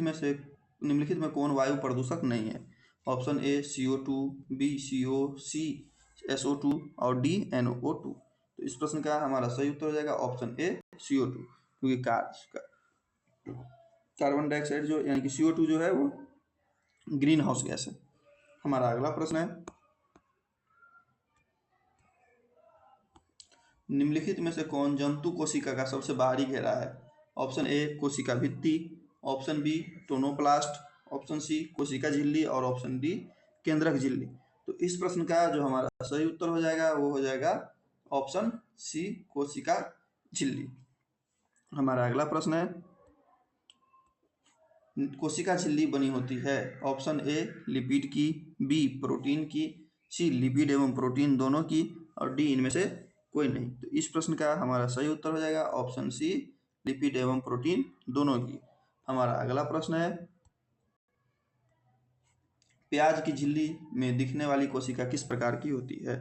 में कौन वायु प्रदूषक नहीं है। Option A CO2, B CO, C SO2 और डी NO2। तो इस प्रश्न का हमारा सही उत्तर हो जाएगा ऑप्शन ए CO2, क्योंकि कार्बन डाइऑक्साइड जो यानी कि CO2 जो है वो ग्रीन हाउस गैस है। हमारा अगला प्रश्न है, निम्नलिखित में से कौन जंतु कोशिका का सबसे बाहरी घेरा है। ऑप्शन ए कोशिका भित्ति, option B tonoplast, option C कोशिका झिल्ली और ऑप्शन डी केंद्रक झिल्ली। तो इस प्रश्न का जो हमारा सही उत्तर हो जाएगा वो हो जाएगा ऑप्शन सी कोशिका झिल्ली। हमारा अगला प्रश्न है, कोशिका झिल्ली बनी होती है ऑप्शन ए लिपिड की, बी प्रोटीन की, सी लिपिड एवं प्रोटीन दोनों की, और डी इनमें से कोई नहीं। तो इस प्रश्न का हमारा सही उत्तर हो जाएगा ऑप्शन सी लिपिड एवं प्रोटीन दोनों की। हमारा अगला प्रश्न है, प्याज की झिल्ली में दिखने वाली कोशिका किस प्रकार की होती है।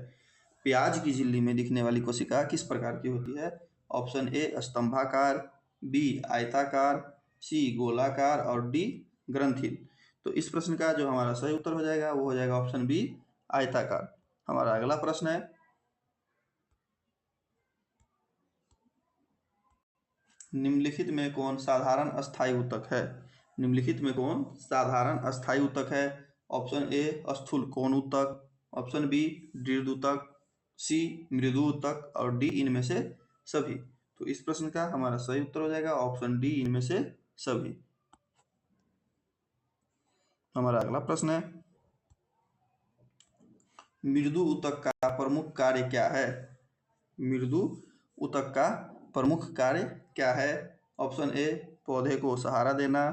प्याज की झिल्ली में दिखने वाली कोशिका किस प्रकार की होती है। ऑप्शन ए स्तंभाकार, बी आयताकार, सी गोलाकार और डी ग्रंथिल। तो इस प्रश्न का जो हमारा सही उत्तर हो जाएगा वो हो जाएगा ऑप्शन बी आयताकार। हमारा अगला प्रश्न है, निम्नलिखित में कौन साधारण अस्थायी ऊतक है। निम्नलिखित में कौन साधारण अस्थायी ऊतक है। ऑप्शन ए स्थूल कोण ऊतक, ऑप्शन बी दृढ़ ऊतक, सी मृदु ऊतक और डी इनमें से सभी। तो इस प्रश्न का हमारा सही उत्तर हो जाएगा ऑप्शन डी इनमें से सभी। हमारा अगला प्रश्न है, मृदु ऊतक का प्रमुख कार्य क्या है। मृदु ऊतक का प्रमुख कार्य क्या है। ऑप्शन ए पौधे को सहारा देना,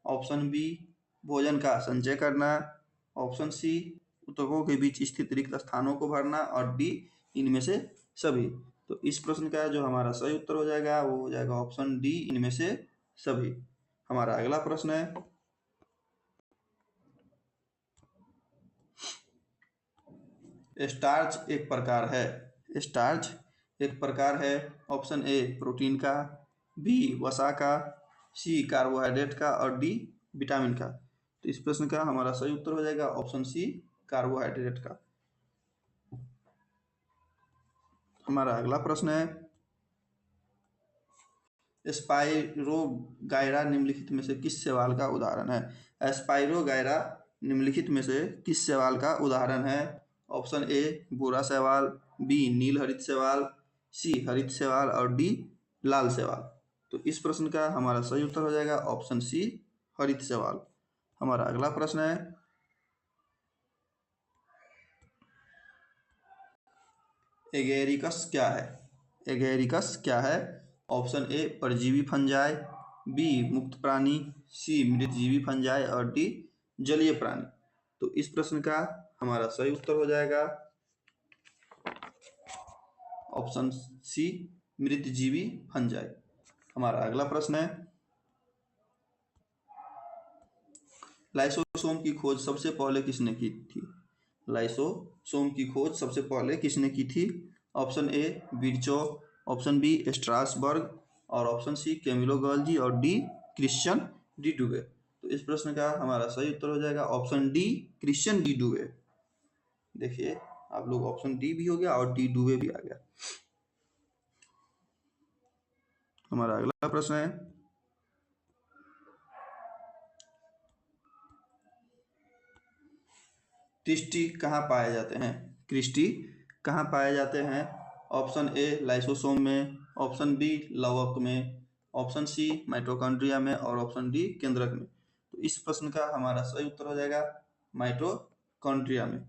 ऑप्शन बी भोजन का संचय करना, ऑप्शन सी ऊतकों के बीच स्थित रिक्त स्थानों को भरना, और डी इनमें से सभी। तो इस प्रश्न का जो हमारा सही उत्तर हो जाएगा वो हो जाएगा ऑप्शन डी इनमें से सभी। हमारा अगला प्रश्न है, स्टार्च एक प्रकार है। स्टार्च एक प्रकार है ऑप्शन ए प्रोटीन का, बी वसा का, सी कार्बोहाइड्रेट का और डी विटामिन का। तो इस प्रश्न का हमारा सही उत्तर हो जाएगा ऑप्शन सी कार्बोहाइड्रेट का। हमारा अगला प्रश्न है, स्पाइरोगायरा निम्नलिखित में से किस शैवाल का उदाहरण है। स्पाइरोगायरा निम्नलिखित में से किस शैवाल का उदाहरण है। ऑप्शन ए भूरा शैवाल, बी नील हरित शैवाल, सी हरित शैवाल और डी लाल शैवाल। तो इस प्रश्न का हमारा सही उत्तर हो जाएगा ऑप्शन सी हरित शैवाल। हमारा अगला प्रश्न है, एगेरिकस क्या है। एगेरिकस क्या है। ऑप्शन ए परजीवी फंजाई, बी मुक्त प्राणी, सी मृतजीवी फंजाई और डी जलीय प्राणी। तो इस प्रश्न का हमारा सही उत्तर हो जाएगा ऑप्शन सी, मृतजीवी फंजाई। हमारा अगला प्रश्न है, लाइसोसोम की खोज सबसे पहले किसने की थी? लाइसोसोम की खोज सबसे पहले किसने की थी? Option A Virchow, option B Strasburg, और ऑप्शन सी कैमिलो गॉल्जी, और डी क्रिश्चियन डी डुवे। तो इस प्रश्न का हमारा सही उत्तर हो जाएगा option D, Christian de Duve. देखिए आप लोग, ऑप्शन डी भी हो गया और डी डुवे भी आ गया। हमारा अगला प्रश्न है, क्रिस्टी कहाँ पाए जाते हैं? क्रिस्टी कहाँ पाए जाते हैं? ऑप्शन ए लाइसोसोम में, ऑप्शन बी लवक में, ऑप्शन सी माइटोकॉन्ड्रिया में, और ऑप्शन डी केंद्रक में। तो इस प्रश्न का हमारा सही उत्तर हो जाएगा माइटोकॉन्ड्रिया में।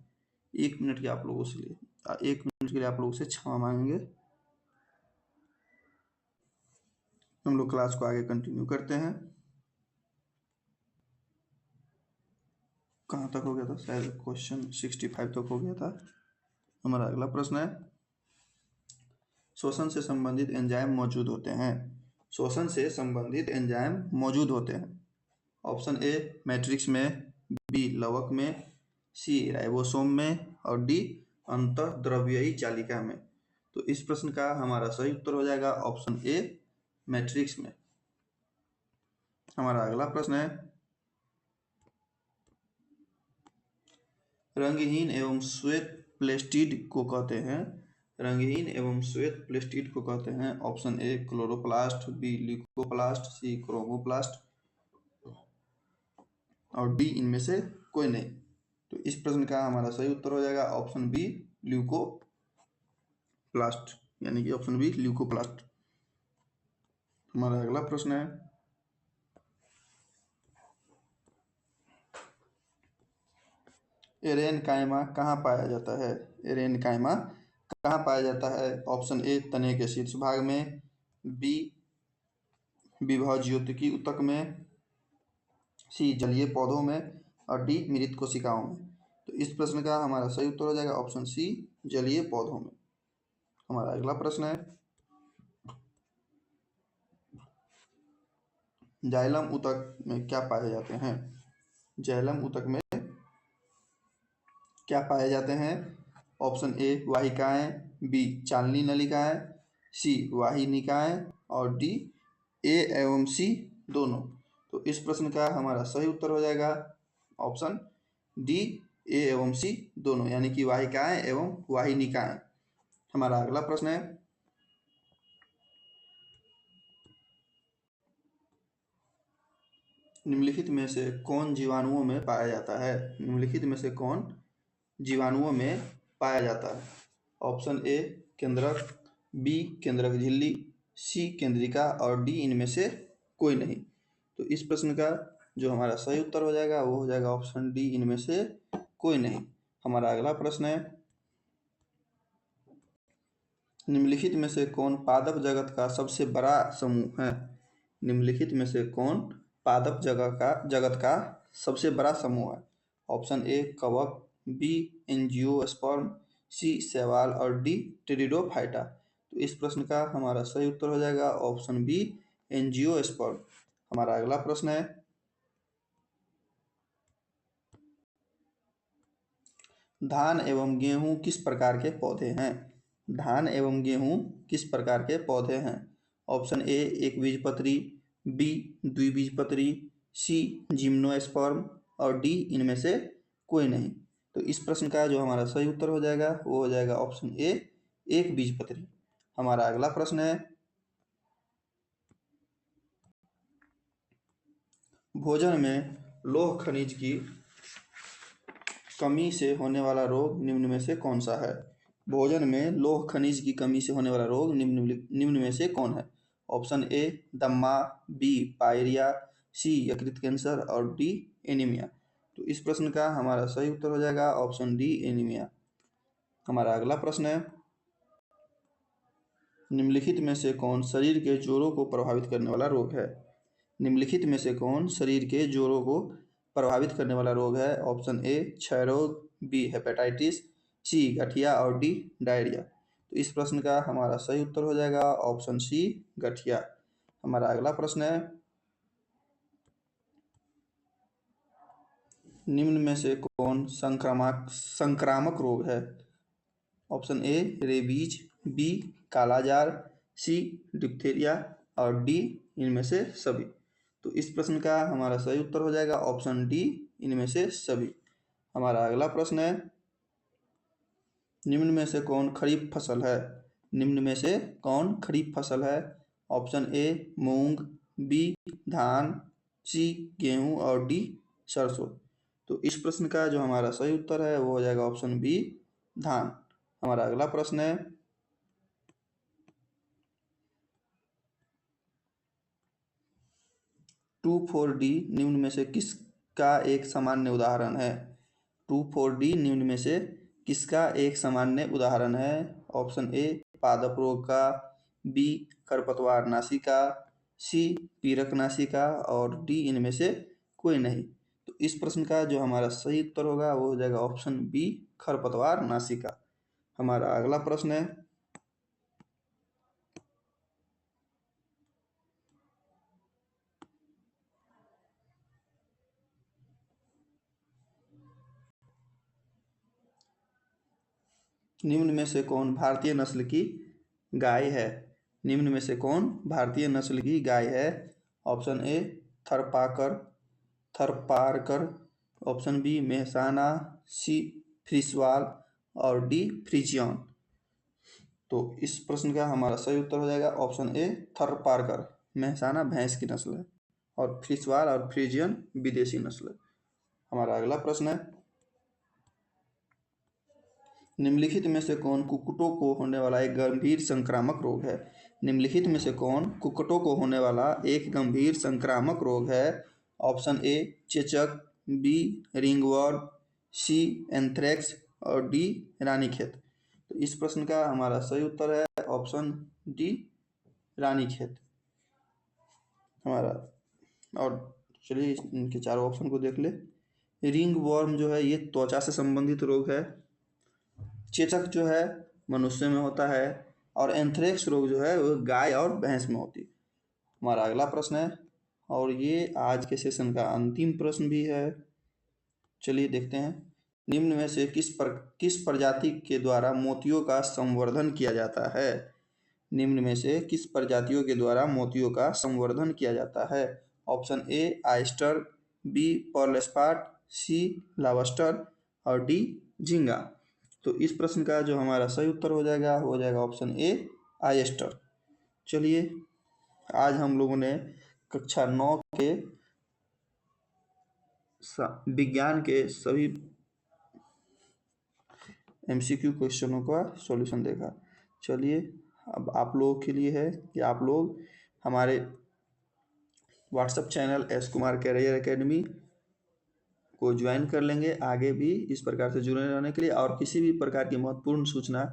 1 मिनट के आप लोगों से लिए 1 मिनट के लिए आप लोगों से क्षमा मांगेंगे। हम लोग क्लास को आगे कंटिन्यू करते हैं। कहाँ तक हो गया था? शायद क्वेश्चन 65 तक हो गया था। हमारा अगला प्रश्न है, श्वसन से संबंधित एंजाइम मौजूद होते हैं। श्वसन से संबंधित एंजाइम मौजूद होते हैं। ऑप्शन ए मैट्रिक्स में, बी लवक में, सी राइबोसोम में, और डी अंतःद्रव्ययी जालिका में। तो इस प्रश्न का हमारा सही उत्तर हो जाएगा ऑप्शन ए मैट्रिक्स में। हमारा अगला प्रश्न है, रंगहीन एवं श्वेत प्लेस्टिड को कहते हैं। रंगहीन एवं श्वेत प्लेस्टिड को कहते हैं। Option A chloroplast, B leucoplast, C chromoplast, और डी इनमें से कोई नहीं। तो इस प्रश्न का हमारा सही उत्तर हो जाएगा ऑप्शन बी ल्यूकोप्लास्ट, यानी कि ऑप्शन बी ल्यूकोप्लास्ट। हमारा अगला प्रश्न है, एरेनकाइमा कहाँ पाया जाता है? एरेनकाइमा कहाँ पाया जाता है? ऑप्शन ए तने के शीर्ष भाग में, बी विभवज्योतिकी ऊतक में, सी जलीय पौधों में, और डी मृत कोशिकाओं में। तो इस प्रश्न का हमारा सही उत्तर हो जाएगा ऑप्शन सी जलीय पौधों में। हमारा अगला प्रश्न है, जाइलम ऊतक में क्या पाए जाते हैं? जाइलम ऊतक में क्या पाए जाते हैं? ऑप्शन ए वाहिकाएं, बी चालनी नलिकाएं, सी वाहिनिकाएं, और डी ए एवं सी दोनों। तो इस प्रश्न का हमारा सही उत्तर हो जाएगा ऑप्शन डी ए एवं सी दोनों, यानी कि वाहिकाएं एवं वाहिनिकाएं। हमारा अगला प्रश्न है, निम्नलिखित में से कौन जीवाणुओं में पाया जाता है? निम्नलिखित में से कौन जीवाणुओं में पाया जाता है? ऑप्शन ए केंद्रक, बी केंद्रक झिल्ली, सी केंद्रिका, और डी इनमें से कोई नहीं। तो इस प्रश्न का जो हमारा सही उत्तर हो जाएगा वो हो जाएगा ऑप्शन डी इनमें से कोई नहीं। हमारा अगला प्रश्न है, निम्नलिखित में से कौन पादप जगत का सबसे बड़ा समूह है? निम्नलिखित में से कौन पादप जगत का सबसे बड़ा समूह है? ऑप्शन ए कवक, बी एंजियोस्पर्म, सी शैवाल, और डी टेरिडोफाइटा। तो इस प्रश्न का हमारा सही उत्तर हो जाएगा ऑप्शन बी एंजियोस्पर्म। हमारा अगला प्रश्न है, धान एवं गेहूं किस प्रकार के पौधे हैं? धान एवं गेहूं किस प्रकार के पौधे हैं? ऑप्शन ए एक बीजपत्री, बी द्विबीजपत्री, सी जिम्नोस्पर्म, और डी इनमें से कोई नहीं। तो इस प्रश्न का जो हमारा सही उत्तर हो जाएगा वो हो जाएगा ऑप्शन ए एक बीजपत्री। हमारा अगला प्रश्न है, भोजन में लौह खनिज की कमी से होने वाला रोग निम्न में से कौन सा है? भोजन में लौह खनिज की कमी से होने वाला रोग निम्न में से कौन है? ऑप्शन ए दम्मा, बी पायरिया, सी यकृत कैंसर, और डी एनीमिया। तो इस प्रश्न का हमारा सही उत्तर हो जाएगा ऑप्शन डी एनीमिया। हमारा अगला प्रश्न है, निम्नलिखित में से कौन शरीर के जोड़ों को प्रभावित करने वाला रोग है? निम्नलिखित में से कौन शरीर के जोड़ों को प्रभावित करने वाला रोग है? ऑप्शन ए क्षय रोग, बी हेपेटाइटिस, सी गठिया और डी डायरिया। तो इस प्रश्न का हमारा सही उत्तर हो जाएगा ऑप्शन सी गठिया। हमारा अगला प्रश्न है, निम्न में से कौन संक्रामक रोग है? Option A rabies, B kala-azar, C diphtheria और डी इनमें से सभी। तो इस प्रश्न का हमारा सही उत्तर हो जाएगा ऑप्शन डी इनमें से सभी। हमारा अगला प्रश्न है, निम्न में से कौन खरीफ फसल है? निम्न में से कौन खरीफ फसल है? ऑप्शन ए मूंग, बी धान, सी गेहूं और डी सरसों। तो इस प्रश्न का जो हमारा सही उत्तर है वो हो जाएगा ऑप्शन बी धान। हमारा अगला प्रश्न है, 2,4-D निम्न में से किसका एक सामान्य उदाहरण है? 2,4-D निम्न में से किसका एक सामान्य उदाहरण है? ऑप्शन ए पादप रोग का, बी खरपतवार नाशी का, सी पीरक नाशी का और डी इनमें से कोई नहीं। तो इस प्रश्न का जो हमारा सही उत्तर होगा वो हो जाएगा ऑप्शन बी खरपतवार नाशी का। हमारा अगला प्रश्न है, निम्न में से कौन भारतीय नस्ल की गाय है? निम्न में से कौन भारतीय नस्ल की गाय है? Option A Tharparkar, option B Mehsana, C Frieswal और डी फ्रिजियन। तो इस प्रश्न का हमारा सही उत्तर हो जाएगा ऑप्शन ए थरपारकर। मेहसाना भैंस की नस्ल है और फ्रिसवाल और फ्रिजियन विदेशी नस्ल है। हमारा अगला प्रश्न है, निम्नलिखित में से कौन कुक्कुटों को होने वाला एक गंभीर संक्रामक रोग है? निम्नलिखित में से कौन कुक्कुटों को होने वाला एक गंभीर संक्रामक रोग है? ऑप्शन ए चेचक, बी रिंगवर्म, सी एंथ्रेक्स और डी रानीखेत। तो इस प्रश्न का हमारा सही उत्तर है ऑप्शन डी रानीखेत। हमारा और चलिए इनके चारों ऑप्शन को देख ले। रिंग वर्म जो है ये त्वचा से संबंधित रोग है, चेचक जो है मनुष्य में होता है और एंथ्रेक्स रोग जो है वो गाय और भैंस में होती है। हमारा अगला प्रश्न है और ये आज के सेशन का अंतिम प्रश्न भी है। चलिए देखते हैं, निम्न में से किस प्रजाति के द्वारा मोतियों का संवर्धन किया जाता है? निम्न में से किस प्रजातियों के द्वारा मोतियों का संवर्धन किया जाता है? Option A oyster, B pearl spot, C lobster और डी झींगा। तो इस प्रश्न का जो हमारा सही उत्तर हो जाएगा वो हो जाएगा ऑप्शन ए आयस्टर। चलिए आज हम लोगों ने कक्षा 9 के विज्ञान के सभी एमसीक्यू क्वेश्चनों का सॉल्यूशन देखा। चलिए अब आप लोगों के लिए है कि आप लोग हमारे WhatsApp channel S Kumar career academy को ज्वाइन कर लेंगे आगे भी इस प्रकार से जुड़े रहने के लिए, और किसी भी प्रकार की महत्वपूर्ण सूचना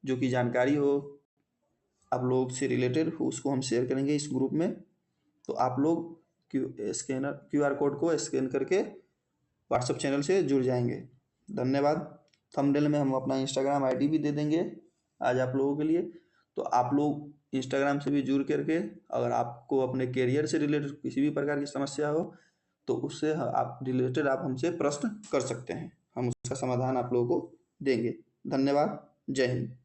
जो कि जानकारी हो आप लोग से रिलेटेड हो उसको हम शेयर करेंगे इस ग्रुप में। तो आप लोग क्यूआर कोड को स्कैन करके व्हाट्सएप चैनल से जुड़ जाएंगे। धन्यवाद। थंबनेल में हम अपना इंस्टाग्राम आईडी भी दे देंगे आज आप लोगों के लिए, तो आप लोग इंस्टाग्राम से भी जुड़ करके अगर आपको अपने करियर से रिलेटेड किसी भी प्रकार की समस्या हो तो उससे आप रिलेटेड आप हमसे प्रश्न कर सकते हैं, हम उसका समाधान आप लोगों को देंगे। धन्यवाद। जय हिंद।